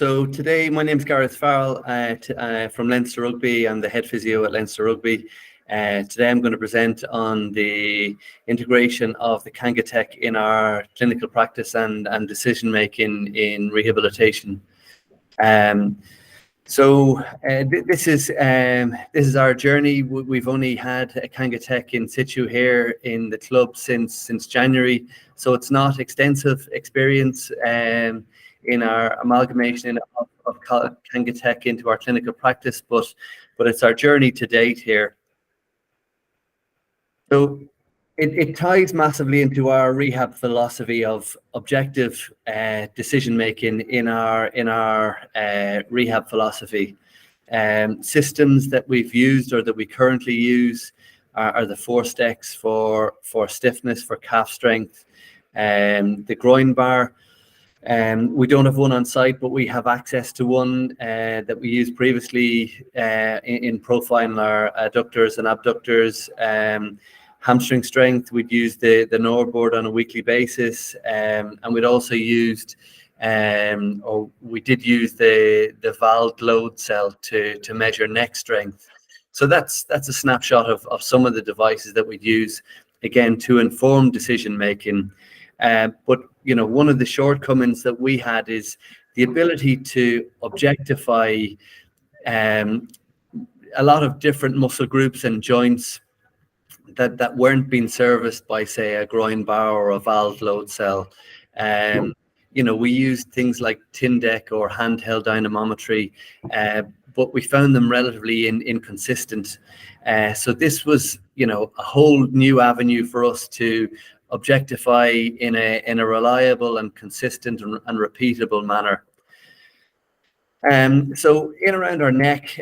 So today, my name is Garreth from Leinster Rugby. I'm the head physio at Leinster Rugby. Today I'm going to present on the integration of the KangaTech in our clinical practice and decision making in rehabilitation. This is our journey. We've only had a KangaTech in situ here in the club since January, so it's not extensive experience in our amalgamation of KangaTech into our clinical practice, but it's our journey to date here. So it ties massively into our rehab philosophy of objective decision making in our rehab philosophy. Systems that we've used or that we currently use are the 4 steps for stiffness, for calf strength, the groin bar. We don't have one on site, but we have access to one that we used previously in profiling our adductors and abductors. Hamstring strength, we'd use the NOR-board on a weekly basis, and we'd also used, we did use the valved load cell to measure neck strength. So that's a snapshot of some of the devices that we'd use, again, to inform decision making. But one of the shortcomings that we had is the ability to objectify a lot of different muscle groups and joints that weren't being serviced by, say, a groin bar or a valve load cell. We used things like Tyndek or handheld dynamometry, but we found them relatively inconsistent. So this was, a whole new avenue for us to objectify in a reliable and consistent and repeatable manner. So in around our neck,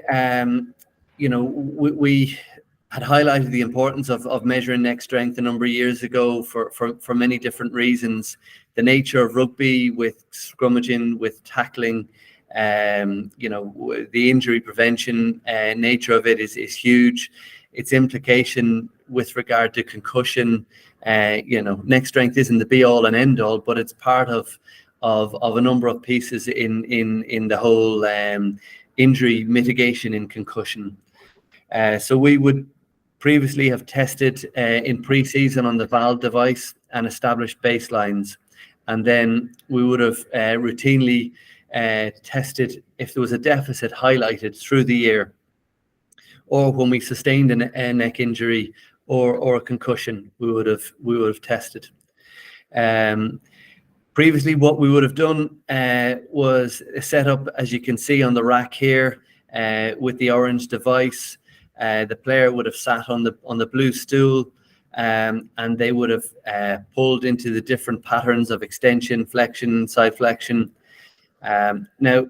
we had highlighted the importance of measuring neck strength a number of years ago for many different reasons. The nature of rugby, with scrummaging, with tackling, the injury prevention nature of it is huge. Its implication with regard to concussion, neck strength isn't the be all and end all, but it's part of a number of pieces in the whole injury mitigation in concussion. So we would previously have tested in pre-season on the valve device and established baselines, and then we would have routinely tested if there was a deficit highlighted through the year, or when we sustained a neck injury or a concussion, we would have tested. Previously, what we would have done was set up, as you can see on the rack here, with the orange device. The player would have sat on the blue stool, and they would have pulled into the different patterns of extension, flexion, side flexion. Now,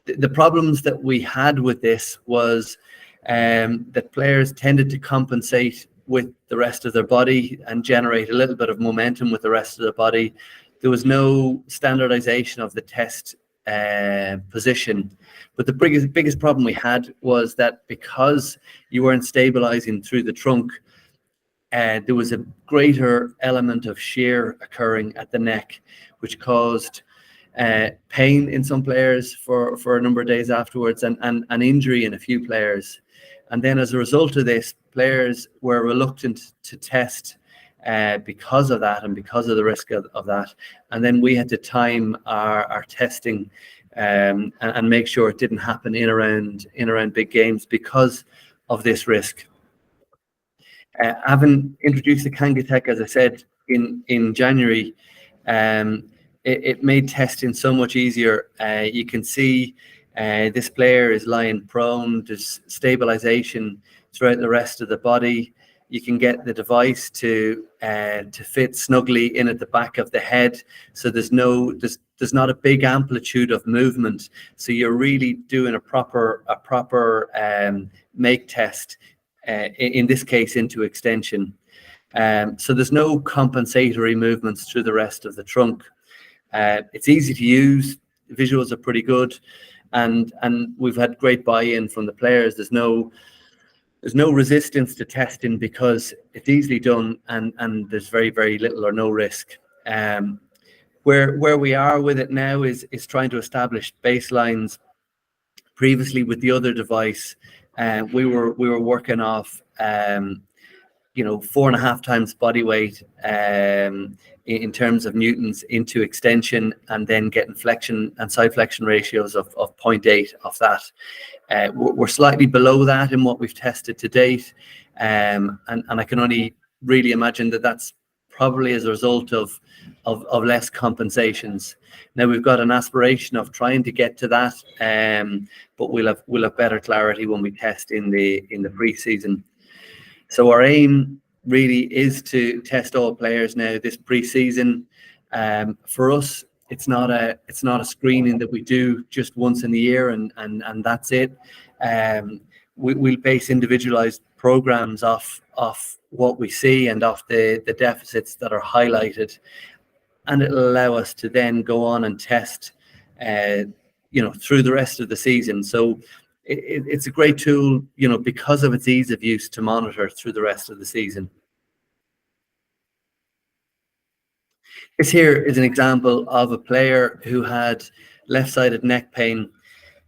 the problems that we had with this was that players tended to compensate with the rest of their body and generate a little bit of momentum with the rest of the body. There was no standardization of the test position. But the biggest problem we had was that because you weren't stabilizing through the trunk, there was a greater element of shear occurring at the neck, which caused pain in some players for a number of days afterwards, and an injury in a few players. And then as a result of this, players were reluctant to test because of that and because of the risk of that. And then we had to time our testing and make sure it didn't happen in around big games because of this risk. Having introduced the KangaTech, as I said, in January, it made testing so much easier. You can see this player is lying prone. There's stabilization throughout the rest of the body. You can get the device to fit snugly in at the back of the head, so there's not a big amplitude of movement. So you're really doing a proper make test, in this case into extension. So there's no compensatory movements through the rest of the trunk. It's easy to use. The visuals are pretty good, and we've had great buy-in from the players. There's no resistance to testing because it's easily done, and there's very, very little or no risk. Where we are with it now is trying to establish baselines. Previously with the other device, we were working off 4.5 times body weight in terms of newtons into extension, and then getting flexion and side flexion ratios of 0.8 of that. We're slightly below that in what we've tested to date, and I can only really imagine that that's probably as a result of less compensations. Now we've got an aspiration of trying to get to that, but we'll have better clarity when we test in the pre-season. So our aim really is to test all players now this pre-season. For us, it's not a screening that we do just once in the year and that's it. We'll base individualized programs off what we see and off the deficits that are highlighted, and it'll allow us to then go on and test through the rest of the season. So it's a great tool, because of its ease of use to monitor through the rest of the season. This here is an example of a player who had left-sided neck pain.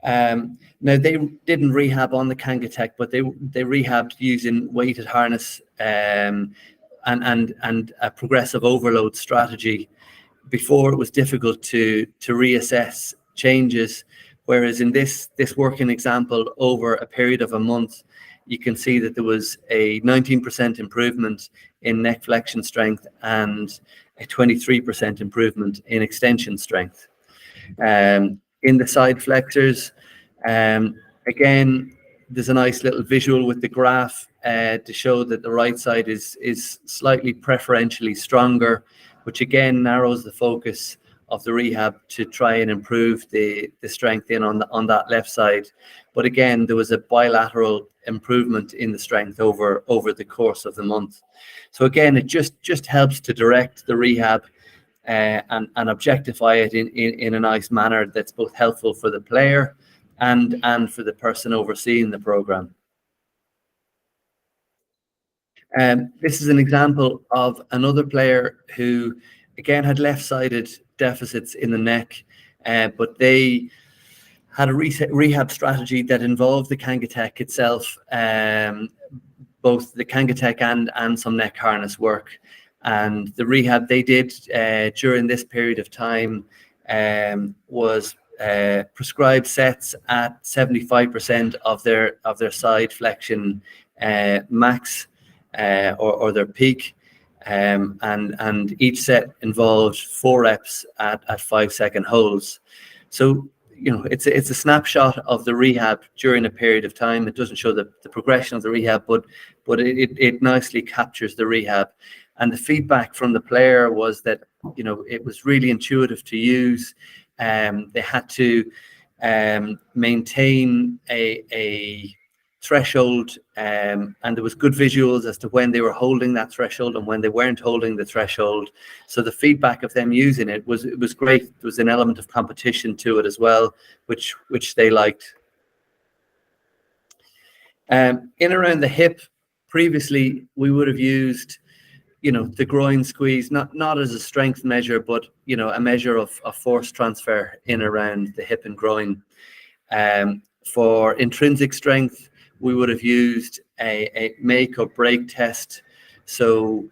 Now they didn't rehab on the KangaTech, but they rehabbed using weighted harness and a progressive overload strategy. Before, it was difficult to reassess changes, whereas in this working example over a period of a month, you can see that there was a 19% improvement in neck flexion strength and a 23% improvement in extension strength. In the side flexors, again, there's a nice little visual with the graph to show that the right side is slightly preferentially stronger, which again narrows the focus of the rehab to try and improve the strength on that left side. But again, there was a bilateral improvement in the strength over the course of the month. So again, it just helps to direct the rehab and objectify it in a nice manner that's both helpful for the player and for the person overseeing the program. This is an example of another player who, again, had left-sided deficits in the neck, but they had a rehab strategy that involved the KangaTech itself, both the KangaTech and some neck harness work. And the rehab they did during this period of time was prescribed sets at 75% of their side flexion max or their peak, and each set involved 4 reps at 5-second holds. So it's a snapshot of the rehab during a period of time. It doesn't show the progression of the rehab, but it nicely captures the rehab. And the feedback from the player was that it was really intuitive to use. They had to maintain a threshold, and there was good visuals as to when they were holding that threshold and when they weren't holding the threshold. So the feedback of them using it was great. There was an element of competition to it as well, which they liked. In around the hip, previously we would have used the groin squeeze, not as a strength measure, but a measure of force transfer in around the hip and groin. For intrinsic strength, we would have used a make or break test. So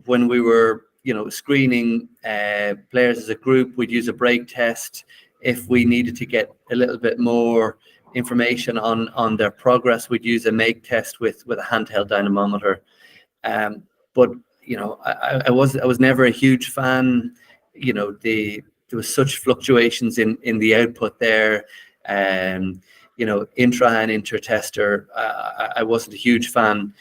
when we were screening players as a group, we'd use a break test. If we needed to get a little bit more information on their progress, we'd use a make test with a handheld dynamometer. But I was never a huge fan. There was such fluctuations in the output there. Intra and inter-tester, I wasn't a huge fan.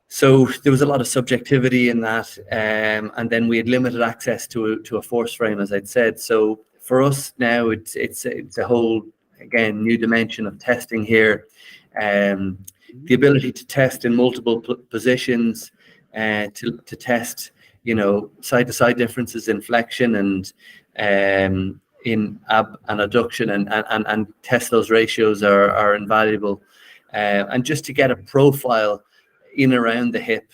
So there was a lot of subjectivity in that, and then we had limited access to a force frame, as I'd said. So for us now, it's a whole, again, new dimension of testing here. The ability to test in multiple positions, to test, side-to-side differences in flexion and in ab and adduction, and test those ratios are invaluable. And just to get a profile in around the hip,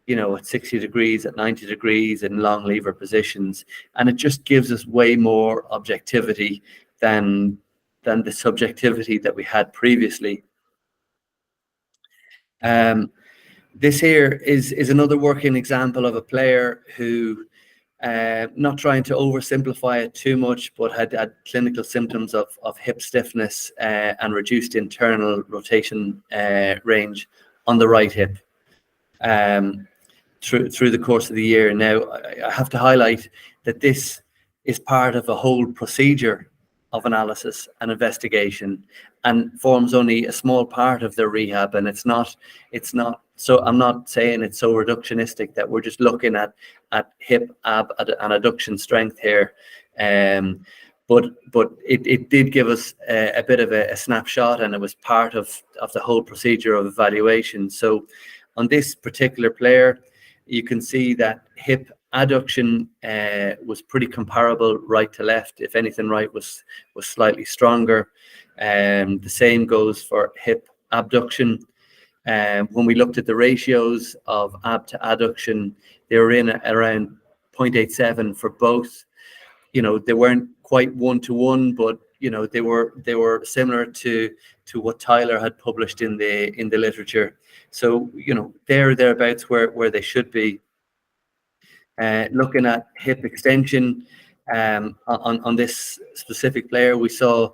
at 60 degrees, at 90 degrees in long lever positions. And it just gives us way more objectivity than the subjectivity that we had previously. This here is another working example of a player who, not trying to oversimplify it too much, but had clinical symptoms of hip stiffness and reduced internal rotation range on the right hip through the course of the year. Now, I have to highlight that this is part of a whole procedure of analysis and investigation, and forms only a small part of the rehab. And it's not so, I'm not saying it's so reductionistic that we're just looking at hip, ab, and adduction strength here. But it did give us a bit of a snapshot, and it was part of the whole procedure of evaluation. So on this particular player, you can see that hip adduction was pretty comparable right to left. If anything, right was slightly stronger. The same goes for hip abduction. When we looked at the ratios of ab to adduction, they were in around 0.87 for both. They weren't quite 1-to-1, but they were similar to what Tyler had published in the literature. So they're thereabouts where they should be. Looking at hip extension on this specific player, we saw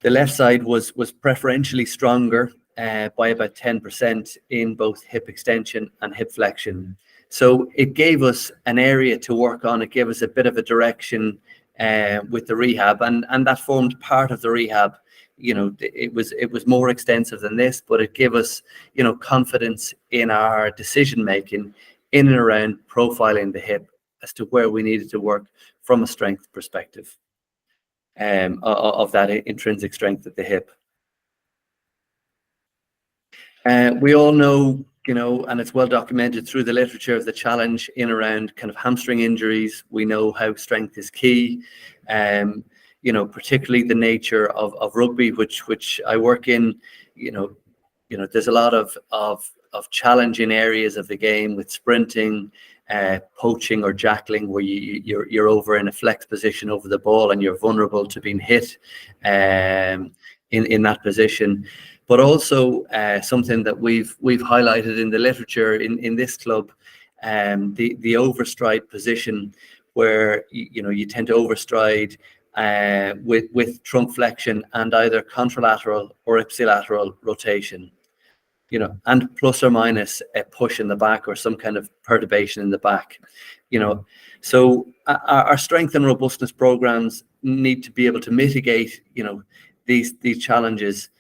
the left side was preferentially stronger by about 10% in both hip extension and hip flexion. So it gave us an area to work on. It gave us a bit of a direction with the rehab, and that formed part of the rehab. It was more extensive than this, but it gave us confidence in our decision making in and around profiling the hip as to where we needed to work from a strength perspective of that intrinsic strength of the hip. We all know, and it's well documented through the literature, of the challenge in around kind of hamstring injuries. We know how strength is key, particularly the nature of rugby, which I work in. There's a lot of challenging areas of the game with sprinting, poaching or jackling, where you're over in a flex position over the ball and you're vulnerable to being hit in that position. But also something that we've highlighted in the literature in this club, the overstride position, where you tend to overstride with trunk flexion and either contralateral or ipsilateral rotation. And plus or minus a push in the back or some kind of perturbation in the back. So our strength and robustness programs need to be able to mitigate, these challenges.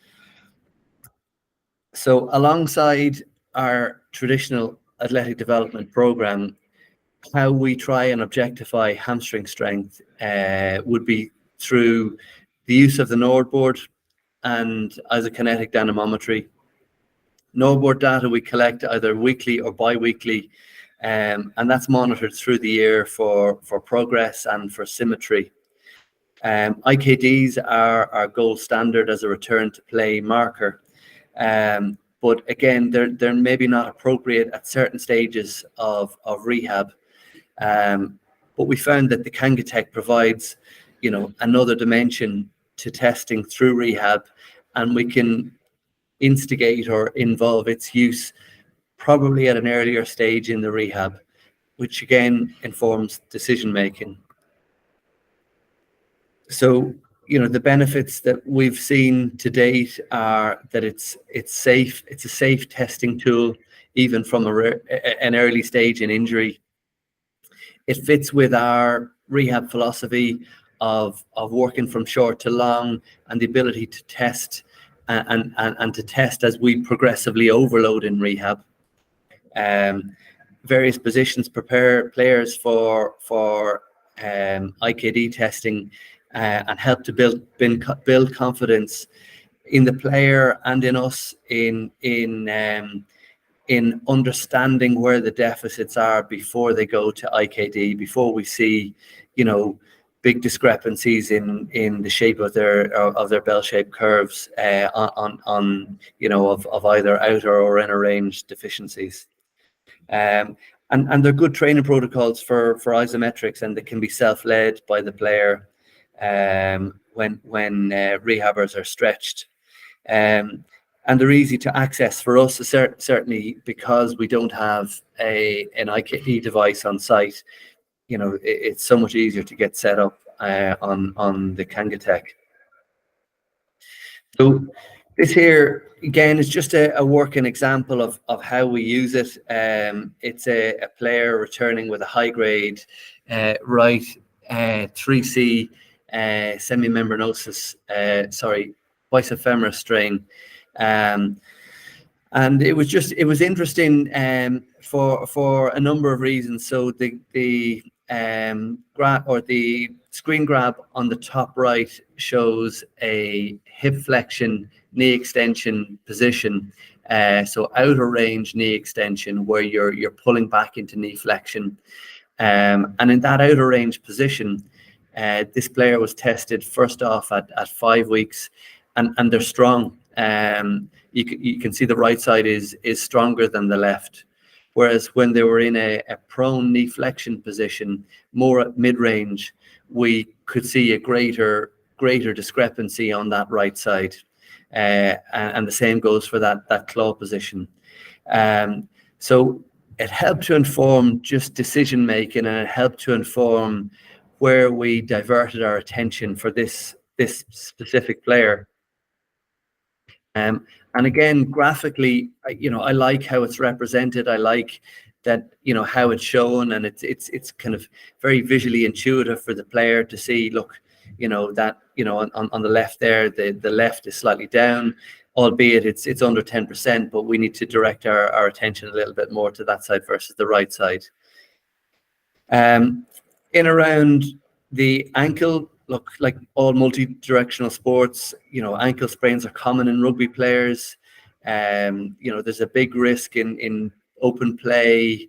So alongside our traditional athletic development program, how we try and objectify hamstring strength would be through the use of the NordBoard and isokinetic dynamometry. NordBoard data we collect either weekly or bi-weekly, and that's monitored through the year for progress and for symmetry. IKDs are our gold standard as a return to play marker, but again, they're maybe not appropriate at certain stages of rehab. But we found that the KangaTech provides, another dimension to testing through rehab, and we can instigate or involve its use probably at an earlier stage in the rehab, which again informs decision making. So the benefits that we've seen to date are that it's safe. It's a safe testing tool, even from an early stage in injury. It fits with our rehab philosophy of working from short to long, and the ability to test and to test as we progressively overload in rehab. Various positions prepare players for IKD testing and help to build confidence in the player and in us in understanding where the deficits are before they go to IKD, before we see, big discrepancies in the shape of their bell-shaped curves of either outer or inner range deficiencies. And they're good training protocols for isometrics, and they can be self-led by the player when rehabbers are stretched. And they're easy to access for us, certainly because we don't have an IKE device on site. It's so much easier to get set up on the KangaTech. So this here, again, is just a working example of how we use it. It's a player returning with a high-grade right 3C semimembranosus, bicep femoris strain. And it was interesting for a number of reasons. So the screen grab on the top right shows a hip flexion, knee extension position. So outer range knee extension, where you're pulling back into knee flexion. And in that outer range position, this player was tested first off at 5 weeks, and they're strong. You can see the right side is stronger than the left. Whereas when they were in a prone knee flexion position, more at mid-range, we could see a greater discrepancy on that right side. And the same goes for that claw position. So it helped to inform just decision making, and it helped to inform where we diverted our attention for this specific player. And again, graphically, I like how it's represented. I like that, how it's shown, and it's kind of very visually intuitive for the player to see. Look, that on the left there, the left is slightly down, albeit it's under 10%, but we need to direct our attention a little bit more to that side versus the right side. In around the ankle, look, like all multi-directional sports, ankle sprains are common in rugby players. There's a big risk in open play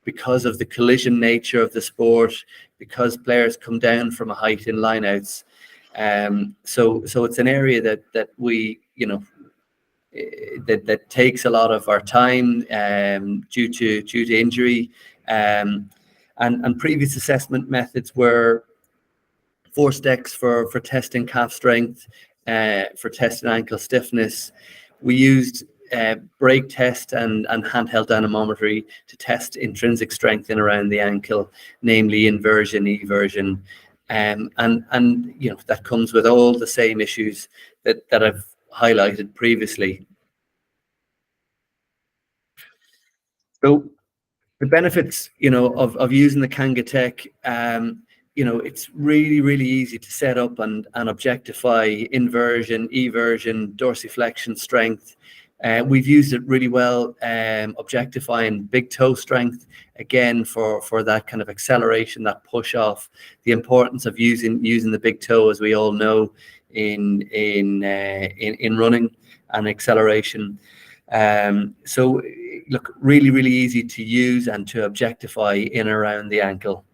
because of the collision nature of the sport, because players come down from a height in lineouts. So it's an area that we, that takes a lot of our time due to injury. And previous assessment methods were forced X for testing calf strength, for testing ankle stiffness. We used brake test and handheld dynamometry to test intrinsic strength in around the ankle, namely inversion, eversion. And that comes with all the same issues that I've highlighted previously. So the benefits, of using the KangaTech, it's really, really easy to set up and objectify inversion, eversion, dorsiflexion strength. We've used it really well, objectifying big toe strength, again, for that kind of acceleration, that push off. The importance of using the big toe, as we all know, in running and acceleration. So look, really, really easy to use and to objectify in around the ankle.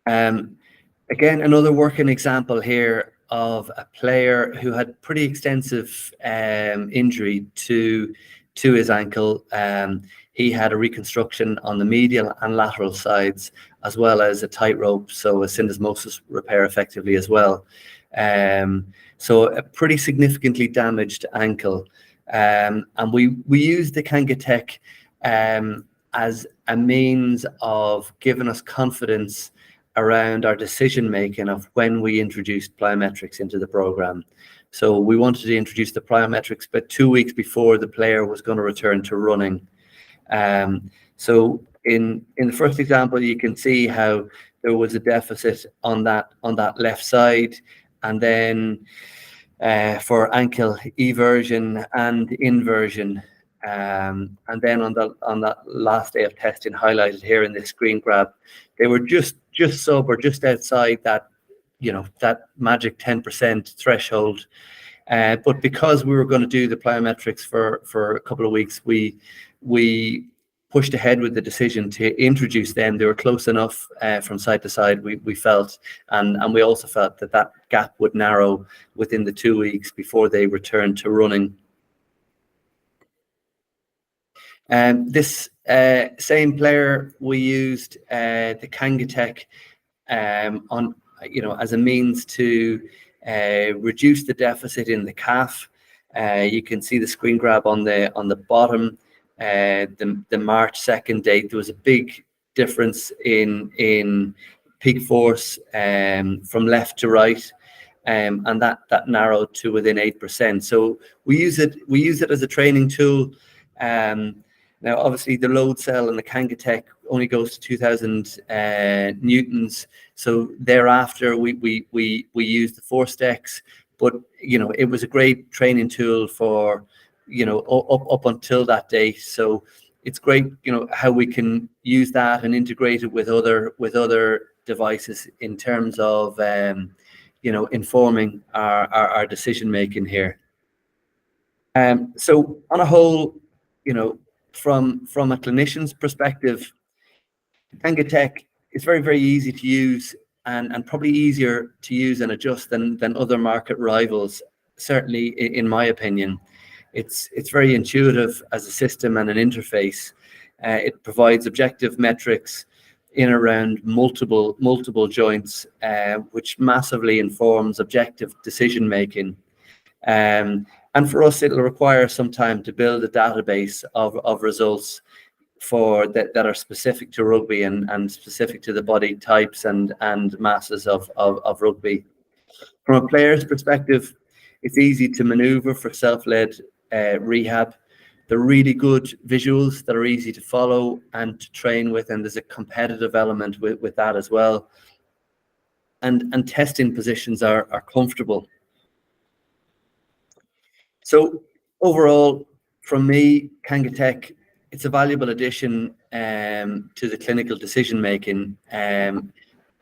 Again, another working example here of a player who had pretty extensive injury to his ankle. He had a reconstruction on the medial and lateral sides, as well as a tightrope, so a syndesmosis repair effectively as well. So a pretty significantly damaged ankle. And we used the KangaTech as a means of giving us confidence around our decision making of when we introduced plyometrics into the program. So we wanted to introduce the plyometrics, but 2 weeks before the player was going to return to running. So in the first example, you can see how there was a deficit on that left side, and then for ankle eversion and inversion. And then on that last day of testing, highlighted here in this screen grab, they were just sub or just outside that, that magic 10% threshold. But because we were going to do the plyometrics for a couple of weeks, we pushed ahead with the decision to introduce them. They were close enough from side to side, we felt, and we also felt that gap would narrow within the 2 weeks before they returned to running. This same player, we used the KangaTech on, as a means to reduce the deficit in the calf. You can see the screen grab on the bottom. The March 2nd date, there was a big difference in peak force from left to right, and that narrowed to within 8%. So we use it as a training tool. Now, obviously, the load cell and the KangaTech only goes to 2,000 newtons. So thereafter, we use the force decks. But it was a great training tool for up until that date. So it's great, how we can use that and integrate it with other devices in terms of informing our decision making here. So on a whole, from a clinician's perspective, KangaTech is very, very easy to use and probably easier to use and adjust than other market rivals, certainly in my opinion. It's very intuitive as a system and an interface. It provides objective metrics in around multiple joints, which massively informs objective decision making. And for us, it'll require some time to build a database of results that are specific to rugby and specific to the body types and masses of rugby. From a player's perspective, it's easy to maneuver for self-led rehab. They're really good visuals that are easy to follow and to train with, and there's a competitive element with that as well. And testing positions are comfortable. So overall, from me, KangaTech, it's a valuable addition to the clinical decision making and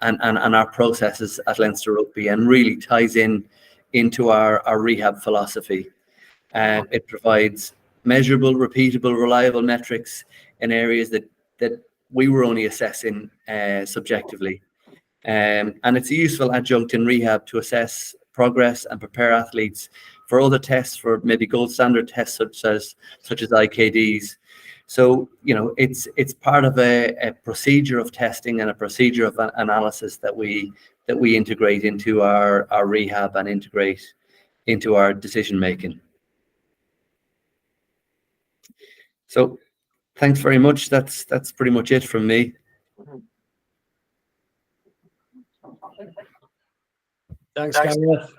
our processes at Leinster Rugby, and really ties into our rehab philosophy. It provides measurable, repeatable, reliable metrics in areas that we were only assessing subjectively. And it's a useful adjunct in rehab to assess progress and prepare athletes for other tests, for maybe gold standard tests such as IKDs. So it's part of a procedure of testing and a procedure of analysis that we integrate into our rehab and integrate into our decision making. So thanks very much. That's pretty much it from me. Thanks, Garreth.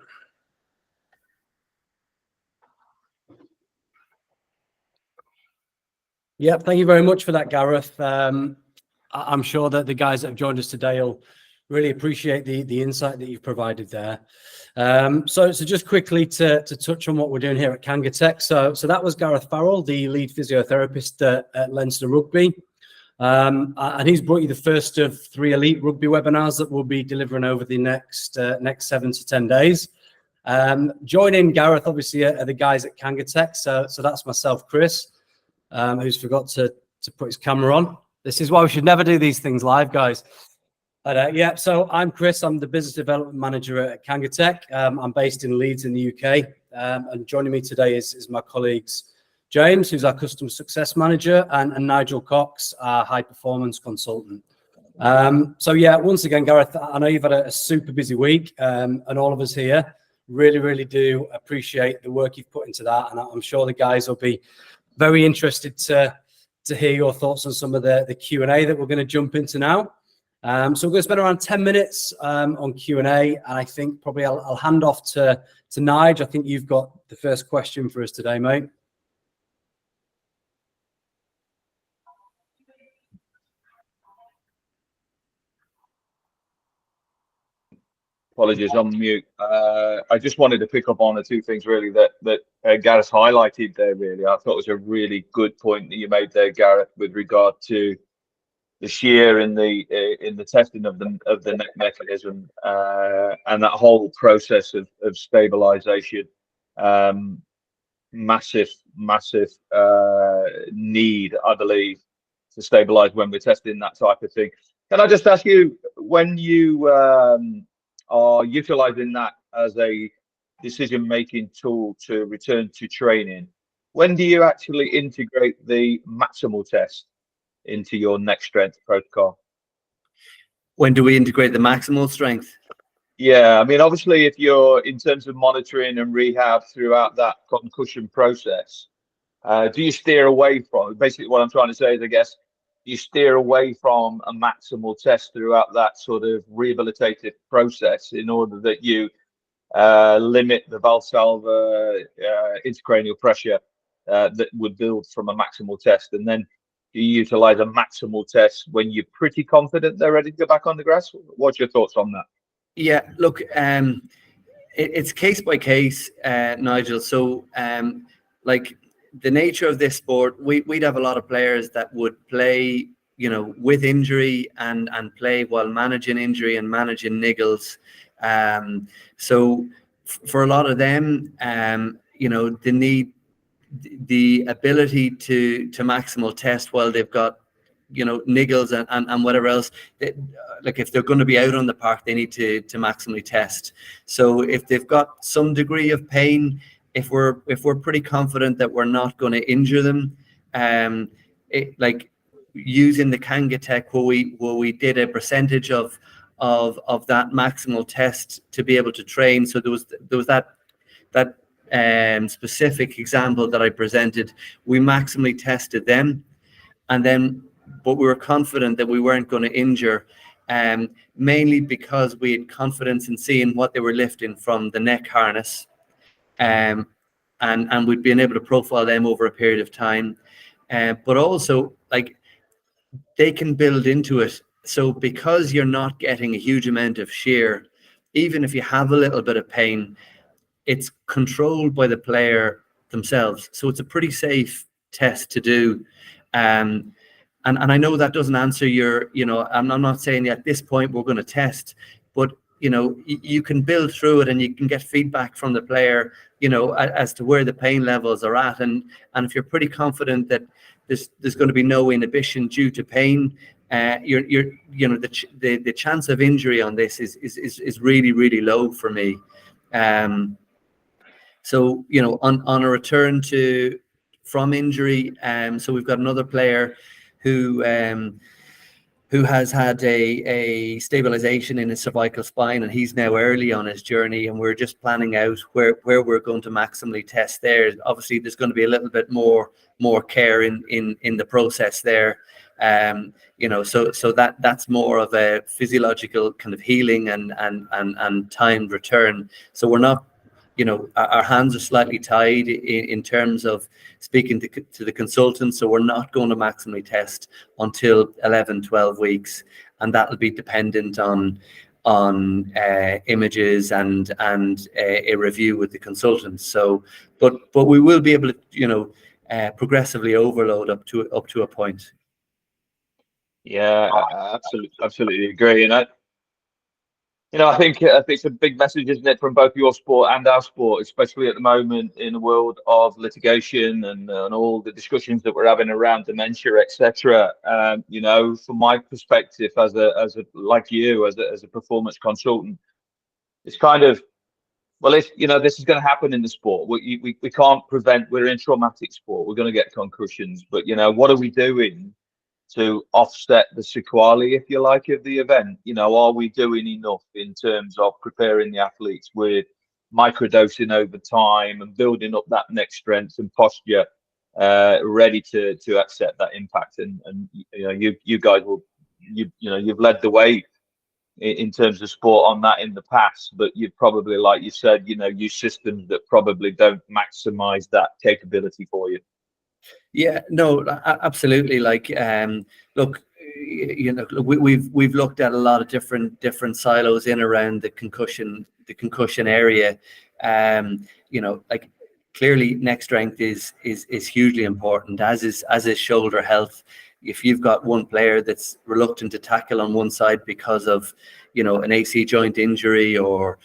Yeah, thank you very much for that, Garreth. I'm sure that the guys that have joined us today will really appreciate the insight that you've provided there. So just quickly to touch on what we're doing here at KangaTech. So that was Garreth Farrell, the lead physiotherapist at Leinster Rugby. And he's brought you the first of 3 elite rugby webinars that we'll be delivering over the next 7 to 10 days. Joining Garreth, obviously, are the guys at KangaTech. So that's myself, Chris, who's forgot to put his camera on. This is why we should never do these things live, guys. But, yeah, so I'm Chris. I'm the business development manager at KangaTech. I'm based in Leeds in the UK. And joining me today is my colleagues, James, who's our customer success manager, and Nigel Cox, our high performance consultant. So yeah, once again, Garreth, I know you've had a super busy week, and all of us here really do appreciate the work you've put into that. And I'm sure the guys will be very interested to hear your thoughts on some of the Q&A that we're going to jump into now. So we're going to spend around 10 minutes on Q&A, and I think probably I'll hand off to Nigel. I think you've got the first question for us today, mate. Apologies, on mute. I just wanted to pick up on the 2 things really that Gareth highlighted there. Really, I thought it was a really good point that you made there, Gareth, with regard to the shear in the testing of the neck mechanism and that whole process of stabilization. Massive need, I believe, to stabilize when we're testing that type of thing. Can I just ask you, when you are utilizing that as a decision-making tool to return to training, when do you actually integrate the maximal test into your next strength protocol? When do we integrate the maximal strength? Yeah, I mean, obviously, if you're in terms of monitoring and rehab throughout that concussion process, do you steer away from, basically what I'm trying to say is, I guess, you steer away from a maximal test throughout that sort of rehabilitative process in order that you limit the Valsalva intracranial pressure that would build from a maximal test, and then you utilize a maximal test when you're pretty confident they're ready to go back on the grass? What's your thoughts on that? Yeah, look, it's case by case, Nigel. So, like the nature of this sport, we'd have a lot of players that would play, with injury and play while managing injury and managing niggles. So for a lot of them, they need the ability to maximal test while they've got niggles and whatever else. Like if they're going to be out on the park, they need to maximally test. So if they've got some degree of pain, if we're pretty confident that we're not going to injure them, like using the KangaTech, where we did a percentage of that maximal test to be able to train. So there was that specific example that I presented. We maximally tested them, but we were confident that we weren't going to injure, mainly because we had confidence in seeing what they were lifting from the neck harness, and we'd been able to profile them over a period of time, but also like they can build into it. So because you're not getting a huge amount of shear, even if you have a little bit of pain, it's controlled by the player themselves. So it's a pretty safe test to do. And I know that doesn't answer your, I'm not saying at this point we're going to test, but, you can build through it and you can get feedback from the player, as to where the pain levels are at. And if you're pretty confident that there's going to be no inhibition due to pain, the chance of injury on this is really, really low for me. So, on a return from injury, so we've got another player who has had a stabilization in his cervical spine, and he's now early on his journey, and we're just planning out where we're going to maximally test there. Obviously, there's going to be a little bit more care in the process there. So that's more of a physiological kind of healing and timed return. So we're not, our hands are slightly tied in terms of speaking to the consultant. So we're not going to maximally test until 11, 12 weeks. And that'll be dependent on images and a review with the consultant. So, but we will be able to, progressively overload up to a point. Yeah, I absolutely agree. And I think it's a big message, isn't it, from both your sport and our sport, especially at the moment in the world of litigation and all the discussions that we're having around dementia, etc. From my perspective, as a performance consultant, it's kind of, well, if this is going to happen in the sport, we can't prevent. We're in traumatic sport. We're going to get concussions, but what are we doing to offset the sequelae, if you like, of the event? Are we doing enough in terms of preparing the athletes with microdosing over time and building up that neck strength and posture, ready to accept that impact? And you guys you've led the way in terms of sport on that in the past, but you've probably, like you said, use systems that probably don't maximize that capability for you. Yeah, no, absolutely. Like, look, we've looked at a lot of different silos in around the concussion area. Like clearly neck strength is hugely important, as is shoulder health. If you've got one player that's reluctant to tackle on one side because of, an AC joint injury or,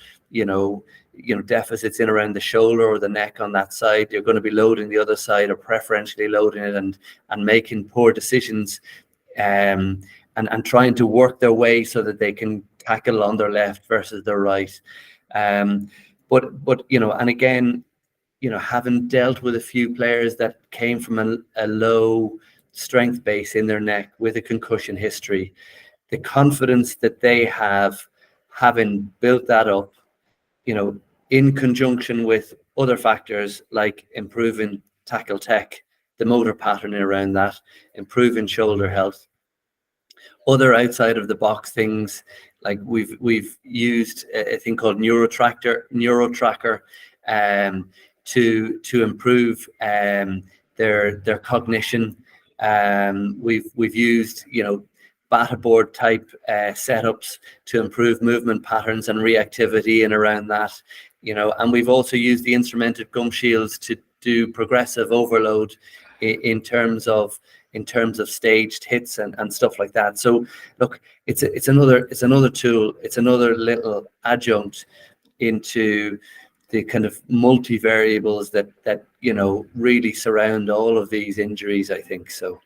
deficits in around the shoulder or the neck on that side, you're going to be loading the other side or preferentially loading it and making poor decisions, and trying to work their way so that they can tackle on their left versus their right. But and again, having dealt with a few players that came from a low strength base in their neck with a concussion history, the confidence that they have, having built that up, in conjunction with other factors like improving tackle tech, the motor patterning around that, improving shoulder health, other outside of the box things like we've used a thing called NeuroTracker to improve their cognition. We've used bata board type setups to improve movement patterns and reactivity and around that, and we've also used the instrumented gum shields to do progressive overload in terms of staged hits and stuff like that. So look, it's another tool, it's another little adjunct into the kind of multi-variables that really surround all of these injuries, I think. So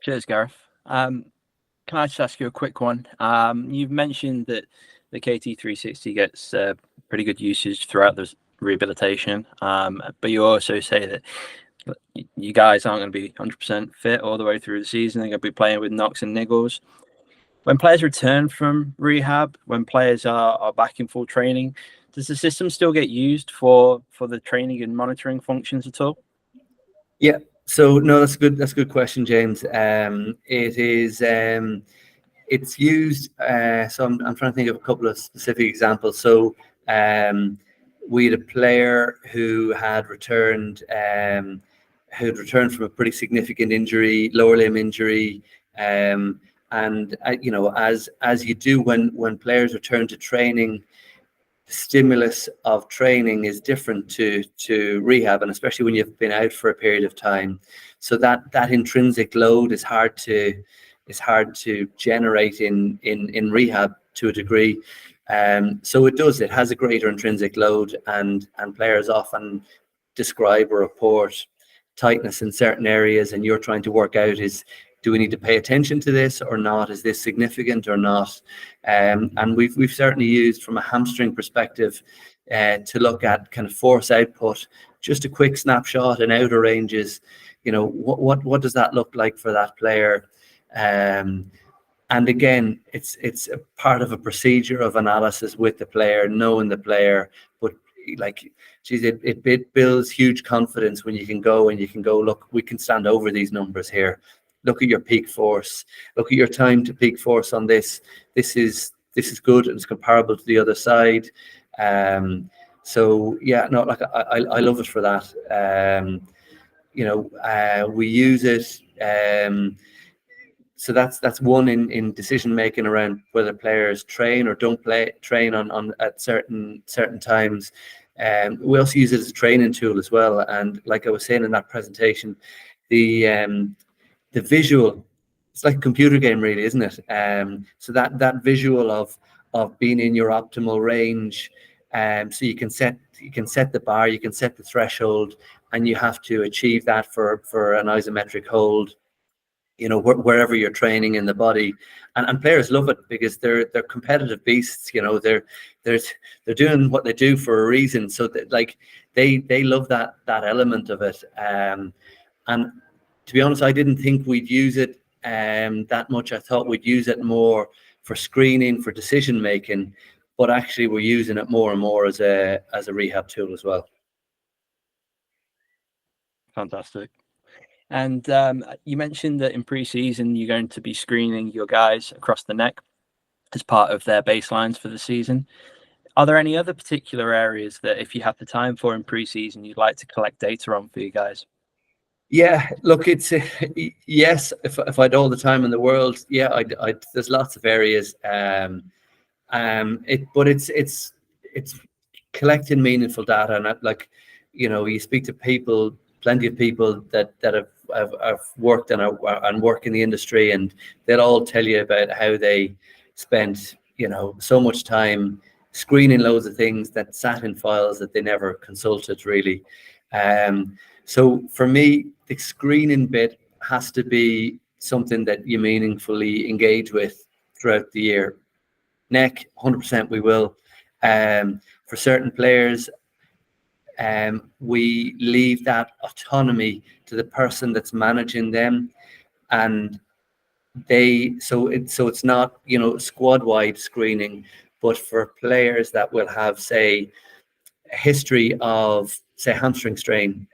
cheers, Gareth. Can I just ask you a quick one? You've mentioned that the KT360 gets pretty good usage throughout the rehabilitation, but you also say that you guys aren't going to be 100% fit all the way through the season. They're going to be playing with knocks and niggles. When players return from rehab, when players are back in full training, does the system still get used for the training and monitoring functions at all? Yeah. So no, that's a good question, James. It is. It's used. So I'm trying to think of a couple of specific examples. So we had a player who had returned from a pretty significant injury, lower limb injury, and as you do when players return to training, the stimulus of training is different to rehab, and especially when you've been out for a period of time. So that intrinsic load is hard to generate in rehab to a degree. So it has a greater intrinsic load, and players often describe or report tightness in certain areas, and you're trying to work out do we need to pay attention to this or not? Is this significant or not? And we've certainly used from a hamstring perspective to look at kind of force output, just a quick snapshot in outer ranges. What does that look like for that player? And again, it's a part of a procedure of analysis with the player, knowing the player, but it builds huge confidence when you can go look, we can stand over these numbers here. Look at your peak force. Look at your time to peak force on this. This is good and it's comparable to the other side. So yeah, no, I love it for that. We use it. So that's one in decision making around whether players train or don't train on at certain times. We also use it as a training tool as well. And like I was saying in that presentation, the visual, it's like a computer game, really, isn't it? So that visual of being in your optimal range, so you can set the bar, you can set the threshold, and you have to achieve that for an isometric hold, wherever you're training in the body, and players love it because they're competitive beasts. They're doing what they do for a reason, so that they love that element of it. And to be honest, I didn't think we'd use it that much. I thought we'd use it more for screening, for decision making, but actually we're using it more and more as a rehab tool as well. Fantastic. And you mentioned that in pre-season you're going to be screening your guys across the neck as part of their baselines for the season. Are there any other particular areas that, if you have the time for in pre-season, you'd like to collect data on for you guys? Yeah, look, it's yes. If I'd all the time in the world, yeah, I'd there's lots of areas. But it's collecting meaningful data, and you speak to people, plenty of people that have worked and work in the industry, and they'll all tell you about how they spent so much time screening loads of things that sat in files that they never consulted really. So for me, the screening bit has to be something that you meaningfully engage with throughout the year. Neck, 100% we will. For certain players, we leave that autonomy to the person that's managing them, and so it's not, you know, squad wide screening, but for players that will have, say, a history of, say, hamstring strain,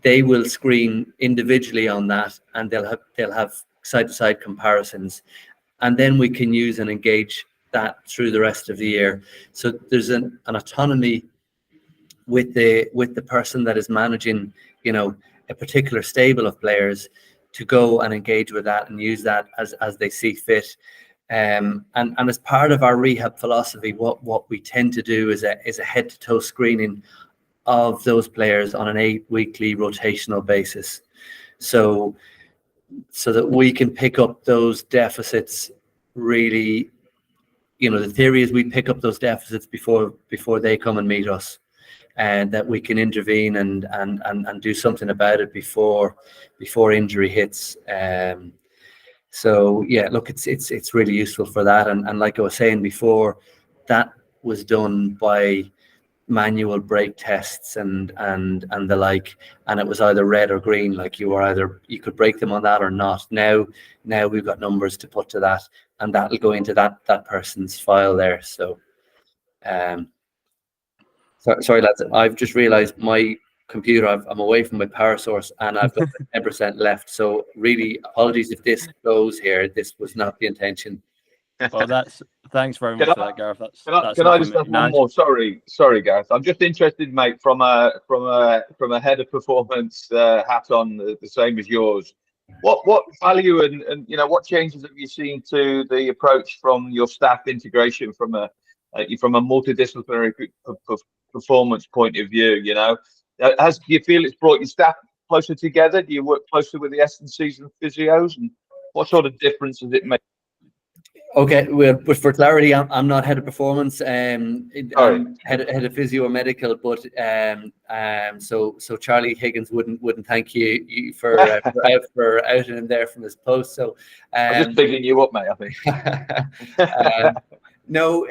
they will screen individually on that, and they'll have side to side comparisons, and then we can use and engage that through the rest of the year. So there's an autonomy with the person that is managing, you know, a particular stable of players, to go and engage with that and use that as they see fit. And as part of our rehab philosophy, what we tend to do is a head to toe screening of those players on an 8-weekly rotational basis, so that we can pick up those deficits really. You know, the theory is we pick up those deficits before they come and meet us, and that we can intervene and do something about it before injury hits. So yeah, look, it's really useful for that, and like I was saying before, that was done by manual brake tests and the like, and it was either red or green, like you could break them on that or not. Now we've got numbers to put to that, and that'll go into that person's file there. So sorry lads, I've just realized my computer, I'm away from my power source, and I've got 10% left, so really apologies if this goes here. This was not the intention. Well, thanks very much for that, Gareth. Can I just have one more? Sorry, Gareth. I'm just interested, mate, from a head of performance hat on, the same as yours. What value and you know, what changes have you seen to the approach from your staff integration from a multidisciplinary performance point of view? You know, do you feel it's brought your staff closer together? Do you work closely with the S&Cs and physios, and what sort of difference does it make? Okay, well, but for clarity, I'm not head of performance. I'm head of physio or medical, but so Charlie Higgins wouldn't thank you for outing him there from his post. So I'm just picking you up, mate, I think. No,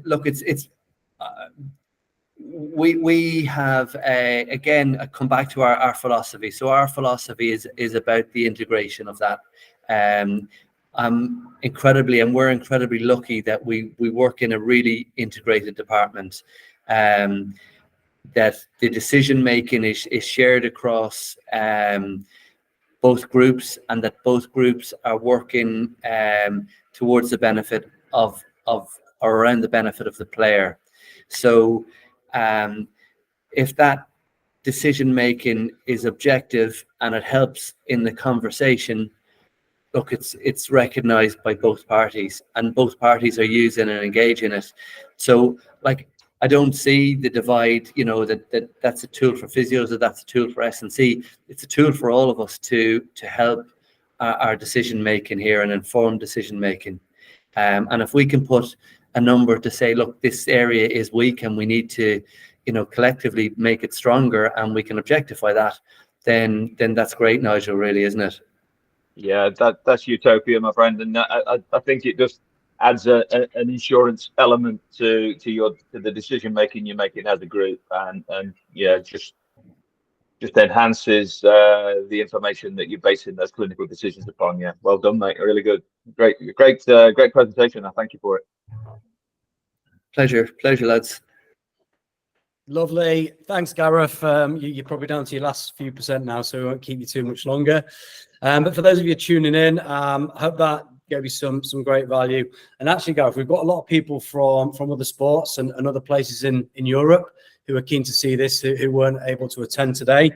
look, we have again, I come back to our philosophy. So our philosophy is about the integration of that. We're incredibly lucky that we work in a really integrated department, that the decision making is shared across both groups, and that both groups are working towards the benefit of or around the benefit of the player. So if that decision making is objective and it helps in the conversation, look, it's recognized by both parties, and both parties are using and engaging it. So, like, I don't see the divide, you know, that's a tool for physios or that's a tool for S&C. It's a tool for all of us to help our decision making here and inform decision making. And if we can put a number to say, look, this area is weak and we need to, you know, collectively make it stronger, and we can objectify that, then that's great, Nigel, really, isn't it? Yeah, that's utopia, my friend, and I think it just adds an insurance element to the decision making you're making as a group, and yeah, just enhances the information that you're basing those clinical decisions upon. Yeah, well done, mate. Really good, great presentation. I thank you for it. Pleasure, lads. Lovely. Thanks, Gareth. You're probably down to your last few percent now, so we won't keep you too much longer. But for those of you tuning in, I hope that gave you some great value. And actually, Gareth, we've got a lot of people from other sports and other places in Europe who are keen to see this, who weren't able to attend today.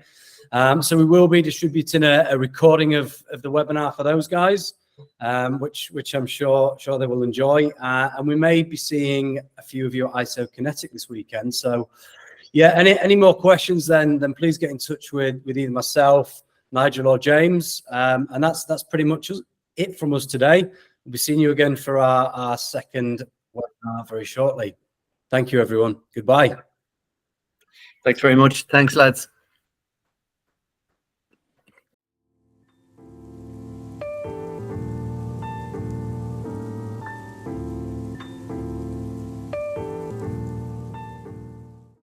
So we will be distributing a recording of the webinar for those guys, which I'm sure they will enjoy. And we may be seeing a few of you at Isokinetic this weekend. So yeah, any more questions, then please get in touch with either myself, Nigel, or James. And that's pretty much it from us today. We'll be seeing you again for our second webinar very shortly. Thank you, everyone. Goodbye. Thanks very much. Thanks, lads.